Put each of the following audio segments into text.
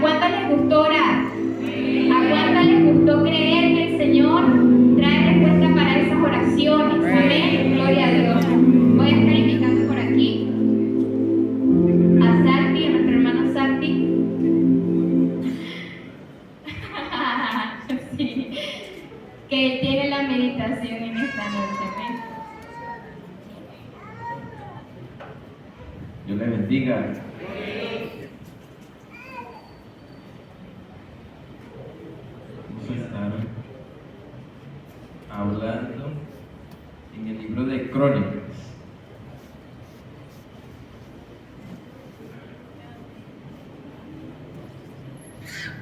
cuántas les gustó orar? ¿A cuántas les gustó creer que el Señor trae respuesta para esas oraciones? Amén. Gloria a Dios. Voy a estar invitando por aquí a Santi, a nuestra hermana Santi. Sí, que tiene la meditación en esta noche. Amén. Dios les bendiga. Vamos a estar hablando en el libro de Crónicas.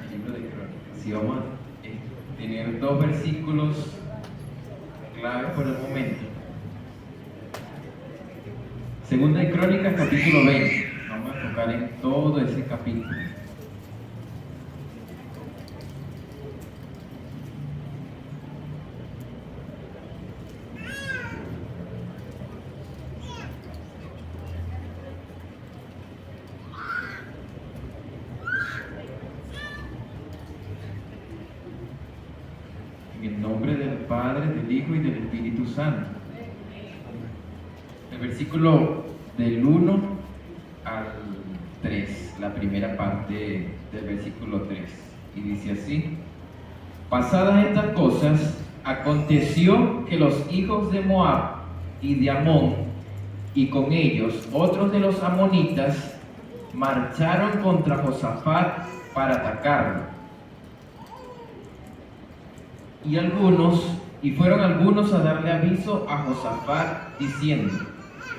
El libro de Crónicas. Y vamos a tener dos versículos claves por el momento. Segunda de Crónicas, capítulo 20. Vamos a enfocar en todo ese capítulo. En el nombre del Padre, del Hijo y del Espíritu Santo. El versículo del 1 al 3, la primera parte del versículo 3, y dice así: pasadas estas cosas, aconteció que los hijos de Moab y de Amón, y con ellos otros de los amonitas, marcharon contra Josafat para atacarlo. Y fueron algunos a darle aviso a Josafat, diciendo: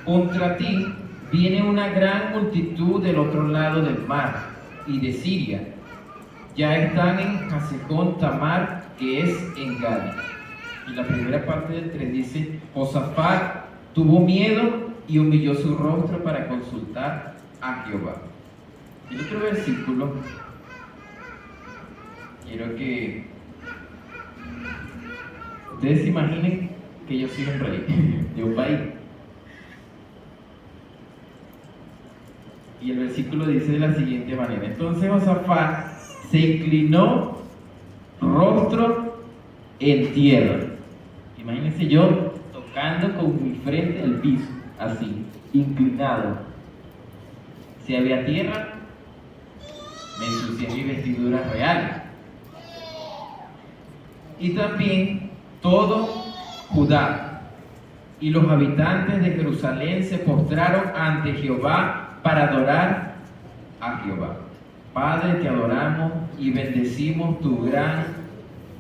contra ti viene una gran multitud del otro lado del mar y de Siria. Ya están en Hasejón Tamar, que es en Gad. Y la primera parte del 3 dice: Josafat tuvo miedo y humilló su rostro para consultar a Jehová. El otro versículo, quiero que ustedes se imaginen que yo soy un rey de un país. Y el versículo dice de la siguiente manera: entonces Josafat se inclinó rostro en tierra. Imagínense yo tocando con mi frente al piso, así, inclinado. Si había tierra, me ensucié mi vestidura real. Y también todo Judá y los habitantes de Jerusalén se postraron ante Jehová para adorar a Jehová. Padre, te adoramos y bendecimos tu gran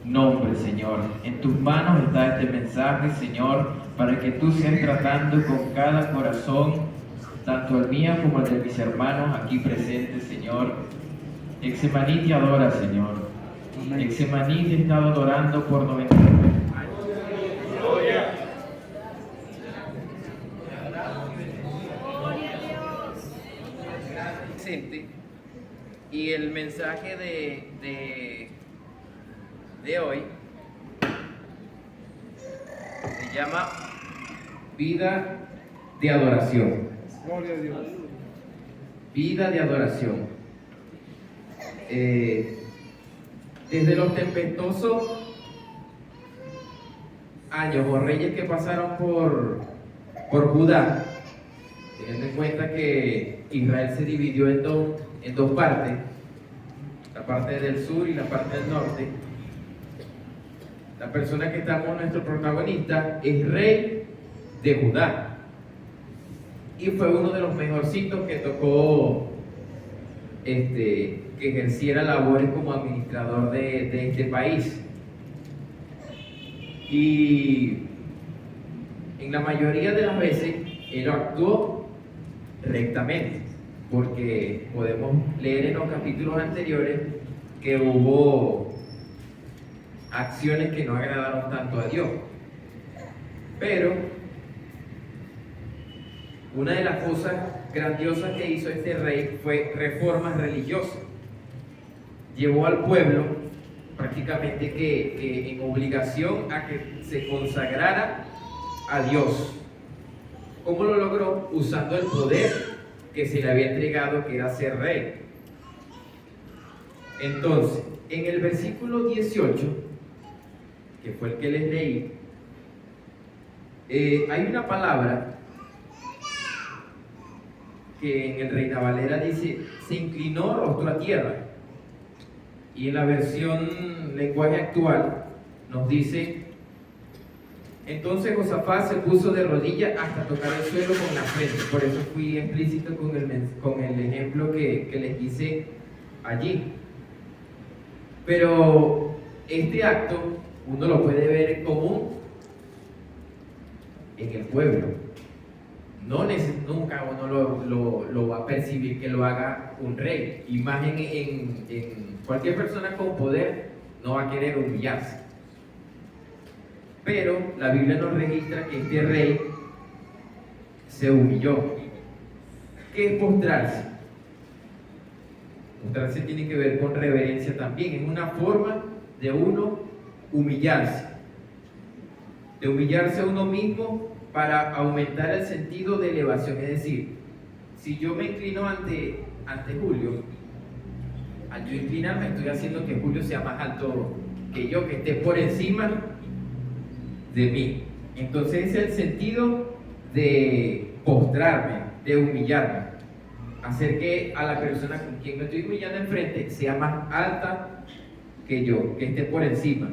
nombre, Señor. En tus manos está este mensaje, Señor, para que tú seas tratando con cada corazón, tanto el mío como el de mis hermanos aquí presentes, Señor. Exemaní te adora, Señor. Exemaní te he estado adorando por 90 años. Y el mensaje de hoy se llama vida de adoración. Gloria a Dios. Vida de adoración. Desde los tempestuosos años o reyes que pasaron por Judá, teniendo en cuenta que Israel se dividió en dos partes, la parte del sur y la parte del norte. La persona que está como nuestro protagonista es rey de Judá y fue uno de los mejorcitos que tocó que ejerciera labores como administrador de este país. Y en la mayoría de las veces él actuó rectamente, porque podemos leer en los capítulos anteriores que hubo acciones que no agradaron tanto a Dios. Pero una de las cosas grandiosas que hizo este rey fue reformas religiosas. Llevó al pueblo prácticamente que en obligación a que se consagrara a Dios. ¿Cómo lo logró? Usando el poder que se le había entregado, que era ser rey. Entonces, en el versículo 18, que fue el que les leí, hay una palabra que en el Reina Valera dice, se inclinó rostro a tierra. Y en la versión lenguaje actual nos dice, entonces Josafat se puso de rodillas hasta tocar el suelo con la frente. Por eso fui explícito con el ejemplo que les hice allí. Pero este acto uno lo puede ver en común en el pueblo. Nunca uno lo va a percibir que lo haga un rey. Y más en cualquier persona con poder no va a querer humillarse. Pero la Biblia nos registra que este rey se humilló. ¿Qué es postrarse? Postrarse tiene que ver con reverencia también. Es una forma de uno humillarse. De humillarse a uno mismo para aumentar el sentido de elevación. Es decir, si yo me inclino ante Julio, al yo inclinarme estoy haciendo que Julio sea más alto que yo, que esté por encima de mí. Entonces es el sentido de postrarme, de humillarme, hacer que a la persona con quien me estoy humillando enfrente sea más alta que yo, que esté por encima.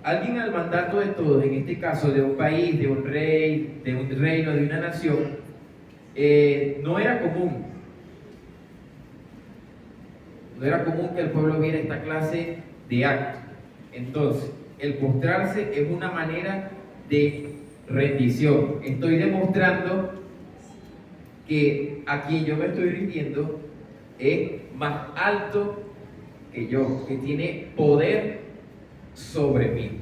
Alguien al mandato de todos, en este caso de un país, de un rey, de un reino, de una nación, no era común. No era común que el pueblo viera esta clase de acto. Entonces, el postrarse es una manera de rendición. Estoy demostrando que a quien yo me estoy rindiendo es más alto que yo, que tiene poder sobre mí.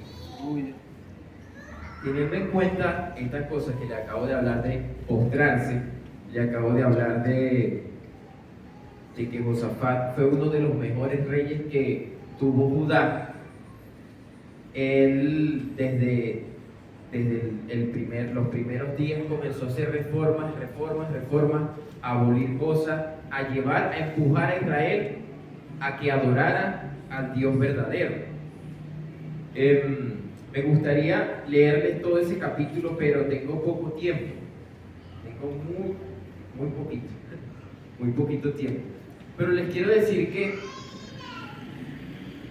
Teniendo en cuenta estas cosas que le acabo de hablar de postrarse, le acabo de hablar de que Josafat fue uno de los mejores reyes que tuvo Judá. Él desde los primeros días comenzó a hacer reformas, a abolir cosas, a llevar, a empujar a Israel a que adorara al Dios verdadero. Me gustaría leerles todo ese capítulo, pero tengo poco tiempo. Tengo muy poquito tiempo. Pero les quiero decir que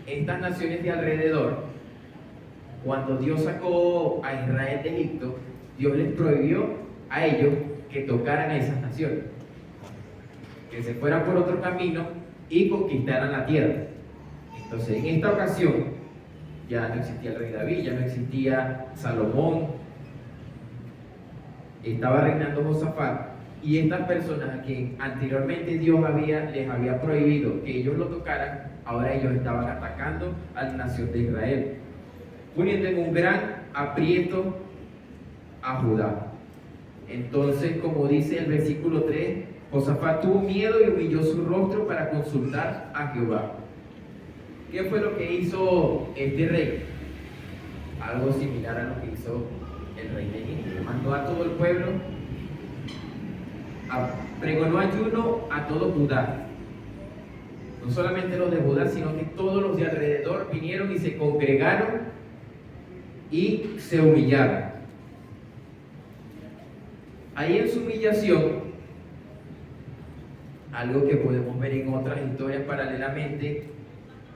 estas naciones de alrededor, cuando Dios sacó a Israel de Egipto, Dios les prohibió a ellos que tocaran a esas naciones, que se fueran por otro camino y conquistaran la tierra. Entonces, en esta ocasión, ya no existía el rey David, ya no existía Salomón, estaba reinando Josafat, y estas personas a quien anteriormente Dios les había prohibido que ellos lo tocaran, ahora ellos estaban atacando a la nación de Israel, poniendo en un gran aprieto a Judá. Entonces, como dice el versículo 3, Josafat tuvo miedo y humilló su rostro para consultar a Jehová. ¿Qué fue lo que hizo este rey? Algo similar a lo que hizo el rey de Egipto. Mandó a todo el pueblo, pregonó ayuno a todo Judá. No solamente los de Judá, sino que todos los de alrededor vinieron y se congregaron y se humillaron. Ahí en su humillación, algo que podemos ver en otras historias paralelamente,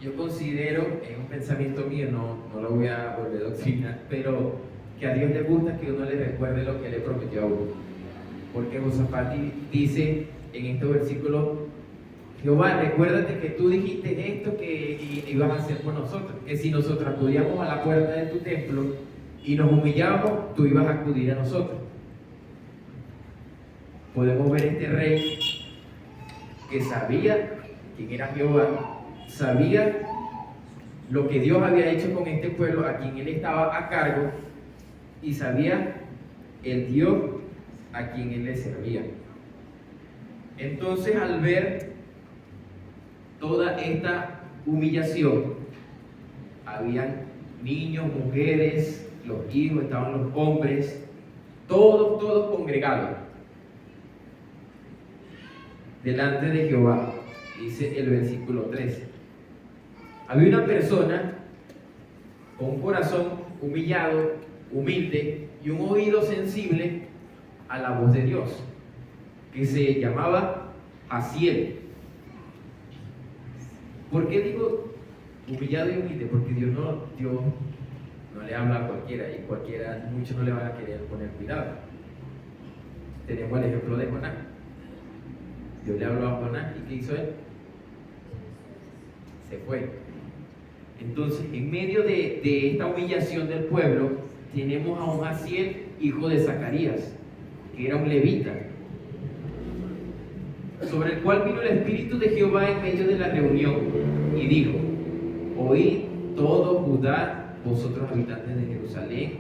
yo considero, es un pensamiento mío, no lo voy a volver doctrina, pero que a Dios le gusta que uno le recuerde lo que le prometió a uno. Porque Josafat dice en estos versículos, Jehová, recuérdate que tú dijiste esto que ibas a hacer por nosotros, que si nosotros acudíamos a la puerta de tu templo y nos humillábamos, tú ibas a acudir a nosotros. Podemos ver este rey que sabía quién era Jehová, sabía lo que Dios había hecho con este pueblo a quien él estaba a cargo, y sabía el Dios a quien él le servía. Entonces, al ver toda esta humillación, habían niños, mujeres, los hijos, estaban los hombres, todos congregados delante de Jehová. Dice el versículo 13. Había una persona con un corazón humillado, humilde y un oído sensible a la voz de Dios, que se llamaba Jaziel. ¿Por qué digo humillado y humilde? Porque Dios no le habla a cualquiera, y cualquiera, muchos no le van a querer poner cuidado. Tenemos el ejemplo de Jonás. Dios le habló a Jonás, ¿y qué hizo él? Se fue. Entonces, en medio de esta humillación del pueblo, tenemos a un Jaziel, hijo de Zacarías, que era un levita, sobre el cual vino el Espíritu de Jehová en medio de la reunión, y dijo: oíd todo Judá, vosotros habitantes de Jerusalén,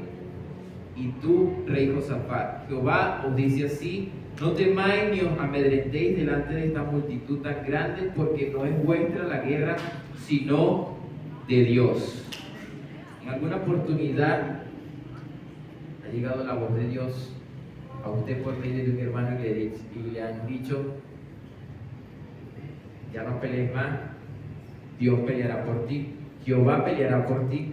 y tú, rey Josafat, Jehová os dice así: no temáis ni os amedrentéis delante de esta multitud tan grande, porque no es vuestra la guerra, sino de Dios. En alguna oportunidad ha llegado la voz de Dios a usted por medio de un hermano y le han dicho: ya no pelees más, Dios peleará por ti, Jehová peleará por ti.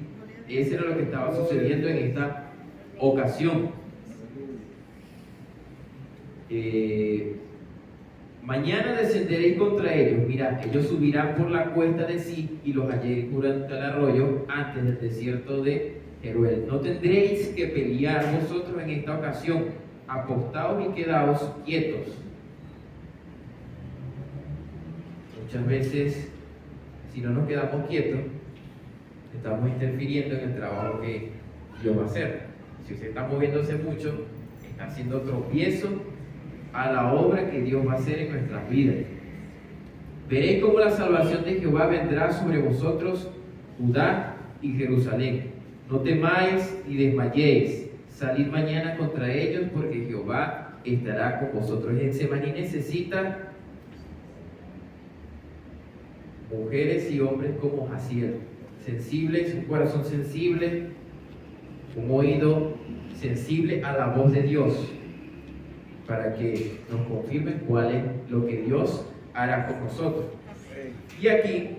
Eso era lo que estaba sucediendo en esta ocasión. Mañana descenderéis contra ellos. Mirad, ellos subirán por la cuesta de Sí y los halléis durante el arroyo antes del desierto de Jeruel. No tendréis que pelear vosotros en esta ocasión. Apostaos y quedaos quietos. Muchas veces, si no nos quedamos quietos, estamos interfiriendo en el trabajo que Dios va a hacer. Si usted está moviéndose mucho, está haciendo tropiezo a la obra que Dios va a hacer en nuestras vidas. Veréis cómo la salvación de Jehová vendrá sobre vosotros, Judá y Jerusalén. No temáis ni desmayéis. Salid mañana contra ellos, porque Jehová estará con vosotros. En Semaní necesita mujeres y hombres como Jaziel, sensibles, un corazón sensible, un oído sensible a la voz de Dios, para que nos confirmen cuál es lo que Dios hará con nosotros. Y aquí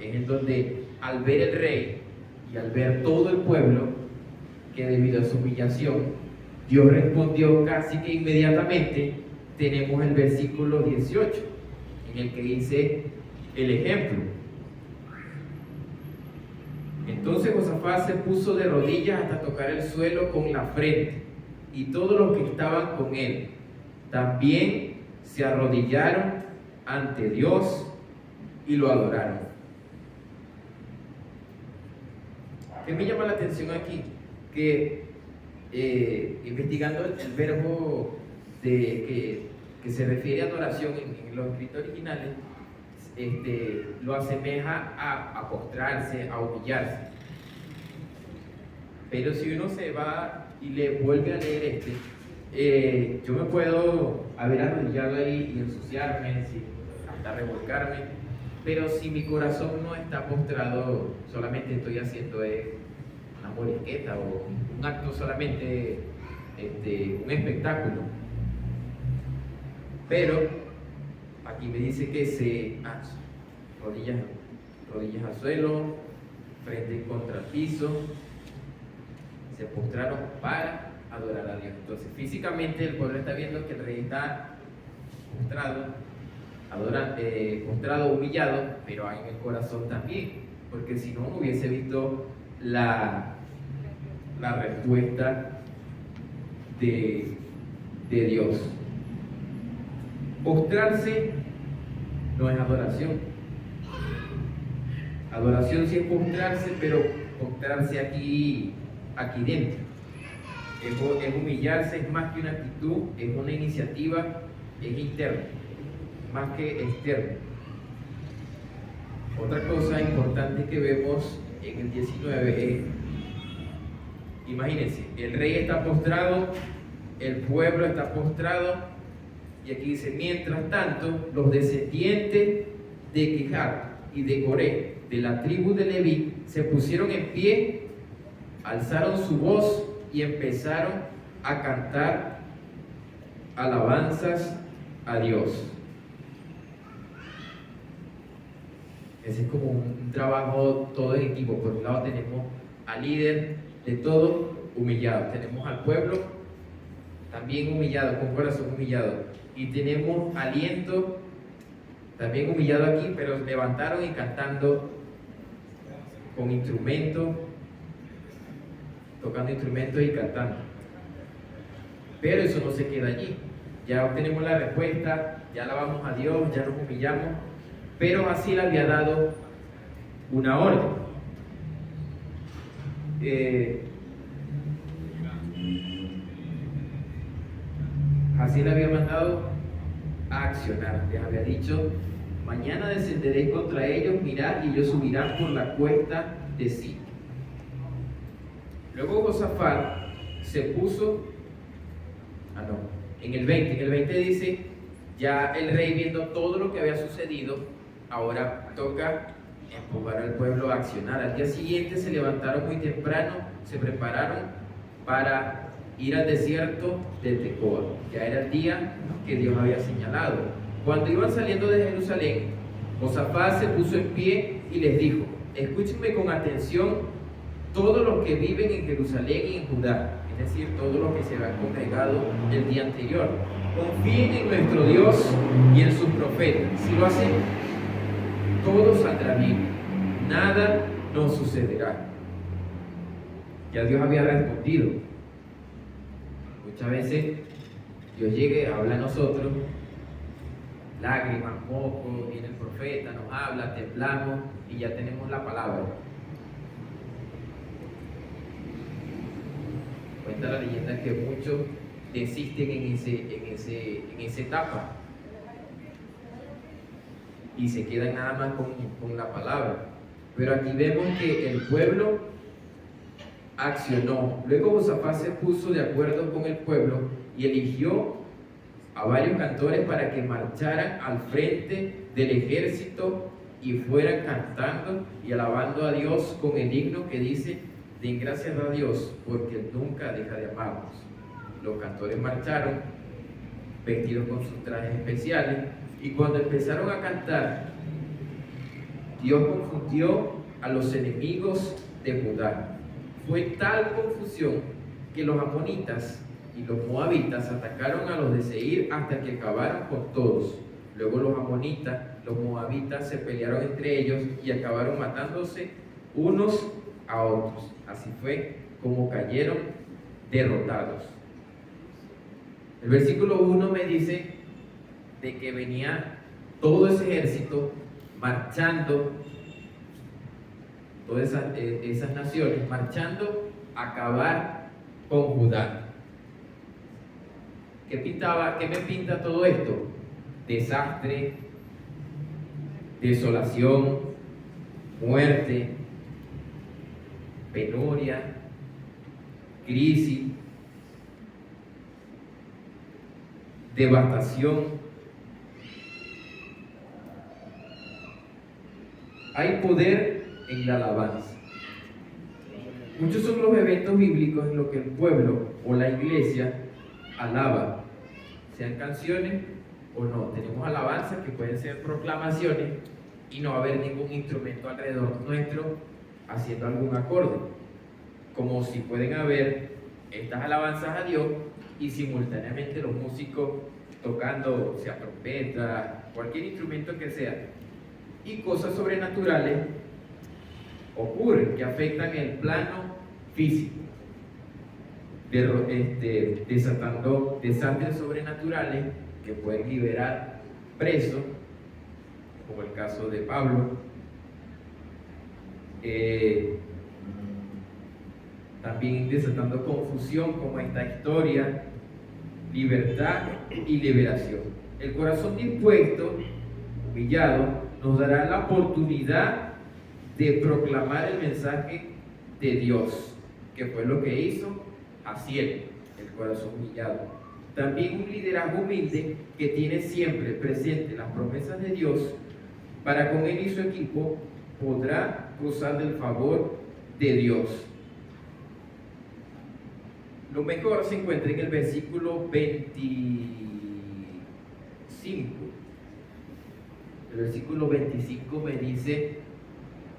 es en donde, al ver el rey y al ver todo el pueblo, que debido a su humillación, Dios respondió casi que inmediatamente. Tenemos el versículo 18, en el que dice el ejemplo. Entonces Josafat se puso de rodillas hasta tocar el suelo con la frente, y todos los que estaban con él también se arrodillaron ante Dios y lo adoraron. ¿Qué me llama la atención aquí? Que investigando el verbo que se refiere a adoración en los escritos originales, lo asemeja a postrarse, a humillarse. Pero si uno se va y le vuelve a leer yo me puedo haber arrodillado ahí y ensuciarme, hasta revolcarme, pero si mi corazón no está postrado, solamente estoy haciendo una morisqueta o un acto solamente, un espectáculo. Pero aquí me dice que rodillas al suelo, frente contra el piso, se postraron para adorar a Dios. Entonces, físicamente el pueblo está viendo que el rey está postrado, humillado, pero en el corazón también, porque si no, no hubiese visto la respuesta de Dios. Postrarse no es adoración. Adoración sí es postrarse, pero postrarse aquí dentro. Es humillarse, es más que una actitud, es una iniciativa, es interna, más que externa. Otra cosa importante que vemos en el 19 es, imagínense, el rey está postrado, el pueblo está postrado, y aquí dice: mientras tanto, los descendientes de Quehat y de Coré, de la tribu de Leví, se pusieron en pie, alzaron su voz y empezaron a cantar alabanzas a Dios. Ese es como un trabajo todo en equipo. Por un lado tenemos al líder de todo humillado, tenemos al pueblo también humillado, con corazón humillado, y tenemos aliento también humillado aquí, pero levantaron y cantando con instrumentos, tocando instrumentos y cantando. Pero eso no se queda allí. Ya obtenemos la respuesta, ya alabamos a Dios, ya nos humillamos, pero así le había dado una orden. Así le había mandado a accionar. Les había dicho: mañana descenderéis contra ellos, mirad, y ellos subirán por la cuesta de Sid. Luego Josafat se puso, en el 20 dice, ya el rey, viendo todo lo que había sucedido, ahora toca empujar al pueblo a accionar. Al día siguiente se levantaron muy temprano, se prepararon para ir al desierto de Tecoa. Ya era el día que Dios había señalado. Cuando iban saliendo de Jerusalén, Josafat se puso en pie y les dijo: escúchenme con atención todos los que viven en Jerusalén y en Judá, es decir, todos los que se habían congregado el día anterior. Confíen en nuestro Dios y en sus profetas. Si lo hacen, todo saldrá bien, nada nos sucederá. Ya Dios había respondido. Muchas veces Dios llega, habla a nosotros, lágrimas, mocos, viene el profeta, nos habla, temblamos y ya tenemos la palabra. Cuenta la leyenda que muchos desisten en esa etapa y se quedan nada más con la palabra. Pero aquí vemos que el pueblo accionó. Luego Josafat se puso de acuerdo con el pueblo y eligió a varios cantores para que marcharan al frente del ejército y fueran cantando y alabando a Dios con el himno que dice: den gracias a Dios porque Él nunca deja de amarnos. Los cantores marcharon vestidos con sus trajes especiales, y cuando empezaron a cantar, Dios confundió a los enemigos de Judá. Fue tal confusión que los amonitas y los moabitas atacaron a los de Seir hasta que acabaron con todos. Luego los amonitas, los moabitas se pelearon entre ellos y acabaron matándose unos a otros. Así fue como cayeron derrotados. El versículo 1 me dice de que venía todo ese ejército marchando, todas esas naciones marchando a acabar con Judá. ¿Qué me pinta todo esto? Desastre, desolación, muerte, penuria, crisis, devastación. Hay poder en la alabanza. Muchos son los eventos bíblicos en los que el pueblo o la iglesia alaba, sean canciones o no. Tenemos alabanzas que pueden ser proclamaciones y no va a haber ningún instrumento alrededor nuestro haciendo algún acorde, como si pueden haber estas alabanzas a Dios y simultáneamente los músicos tocando, sea trompeta, cualquier instrumento que sea, y cosas sobrenaturales ocurren que afectan el plano físico, desatando desastres sobrenaturales que pueden liberar presos, como el caso de Pablo. También desatando confusión, como esta historia, libertad y liberación. El corazón dispuesto, humillado, nos dará la oportunidad de proclamar el mensaje de Dios, que fue lo que hizo Aziel, el corazón humillado. También un liderazgo humilde que tiene siempre presente las promesas de Dios, para con él y su equipo podrá gozar del favor de Dios. Lo mejor se encuentra en el versículo 25. el versículo 25 me dice: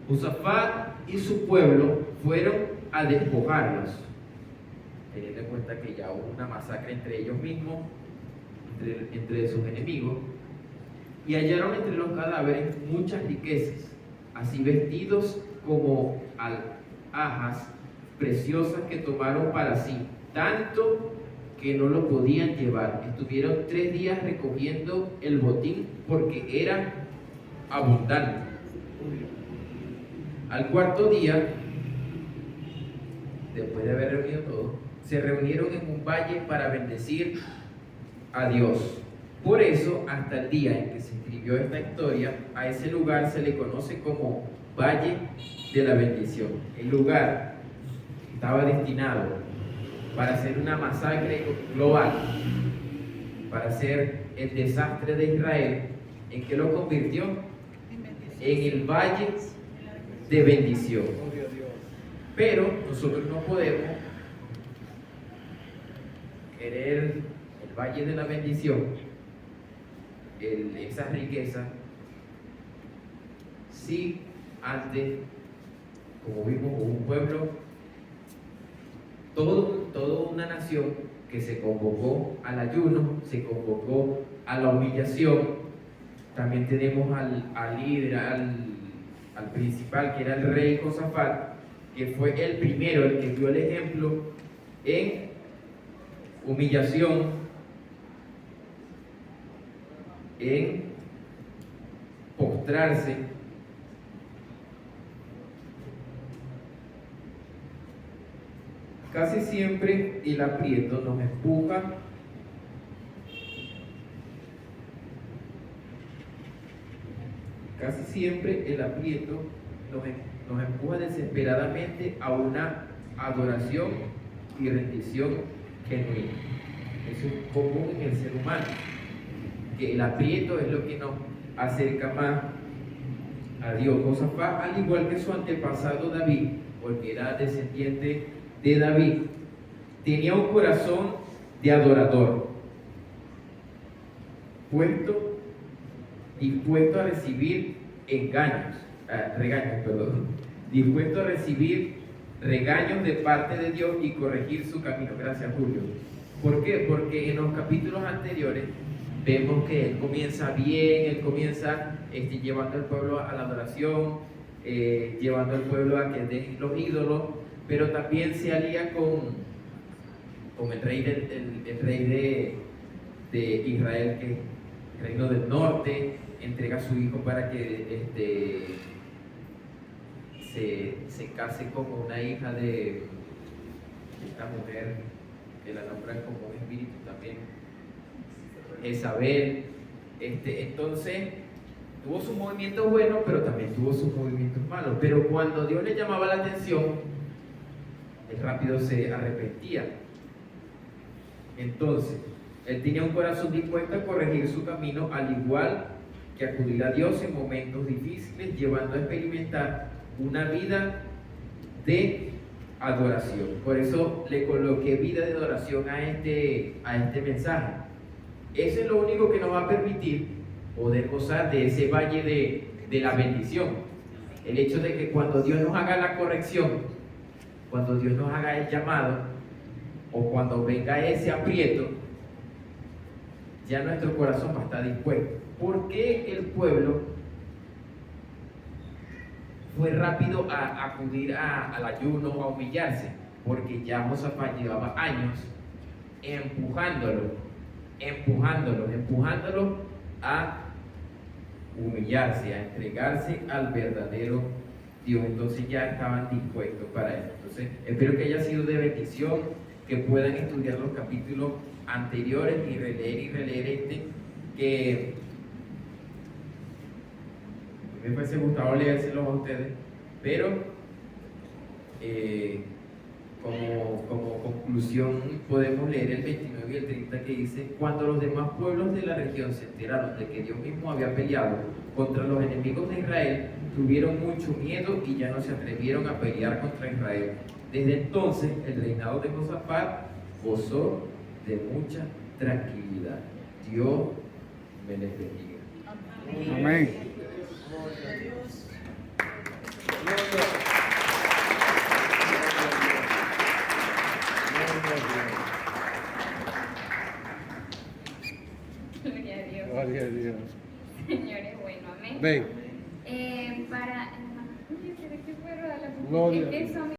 Josafat y su pueblo fueron a despojarlos, teniendo en cuenta que ya hubo una masacre entre ellos mismos, entre sus enemigos, y hallaron entre los cadáveres muchas riquezas, así vestidos como alhajas preciosas que tomaron para sí, tanto que no lo podían llevar. Estuvieron 3 días recogiendo el botín porque era abundante. Al 4.º día, después de haber reunido todo, se reunieron en un valle para bendecir a Dios. Por eso, hasta el día en que se escribió esta historia, a ese lugar se le conoce como Valle de la Bendición. El lugar estaba destinado para hacer una masacre global, para hacer el desastre de Israel. ¿En qué lo convirtió? En el Valle de Bendición. Pero nosotros no podemos querer el Valle de la Bendición, esa riqueza, si antes, como vimos, hubo un pueblo, toda una nación que se convocó al ayuno, se convocó a la humillación. También tenemos al líder, al principal, que era el rey Josafat, que fue el primero, el que dio el ejemplo en humillación, en postrarse. Casi siempre el aprieto nos empuja nos empuja desesperadamente a una adoración y rendición genuina. Eso es común en el ser humano, que el aprieto es lo que nos acerca más a Dios. Josafat, al igual que su antepasado David, porque era descendiente de David, tenía un corazón de adorador, dispuesto a recibir dispuesto a recibir regaños de parte de Dios y corregir su camino. Gracias, Julio. ¿Por qué? Porque en los capítulos anteriores vemos que él comienza bien, él comienza llevando al pueblo a la adoración, llevando al pueblo a que dejen los ídolos, pero también se alía con el rey de Israel, que es el reino del norte, entrega a su hijo para que se case con una hija de esta mujer, que la nombran como un espíritu también, Jezabel. Entonces tuvo sus movimientos buenos, pero también tuvo sus movimientos malos. Pero cuando Dios le llamaba la atención, él rápido se arrepentía. Entonces, él tenía un corazón dispuesto a corregir su camino, al igual que acudir a Dios en momentos difíciles, llevando a experimentar una vida de adoración. Por eso le coloqué vida de adoración a este mensaje. Eso es lo único que nos va a permitir poder gozar de ese valle de la bendición. El hecho de que cuando Dios nos haga la corrección, cuando Dios nos haga el llamado, o cuando venga ese aprieto, ya nuestro corazón va a estar dispuesto. ¿Por qué el pueblo fue rápido a acudir al ayuno, a humillarse? Porque ya Josafat llevaba años empujándolo a humillarse, a entregarse al verdadero Dios. Entonces ya estaban dispuestos para eso. Entonces espero que haya sido de bendición, que puedan estudiar los capítulos anteriores y releer que me fuese gustado leérselos a ustedes, pero como conclusión podemos leer el 29 y el 30, que dice: cuando los demás pueblos de la región se enteraron de que Dios mismo había peleado contra los enemigos de Israel, tuvieron mucho miedo y ya no se atrevieron a pelear contra Israel. Desde entonces el reinado de Josafat gozó de mucha tranquilidad. Dios me les bendiga. Amén. Gloria a Dios. Gloria a Dios. Señor es bueno, amén. Ven. Para. ¿De qué fue, Rodolfo? Gloria Es a que Dios. son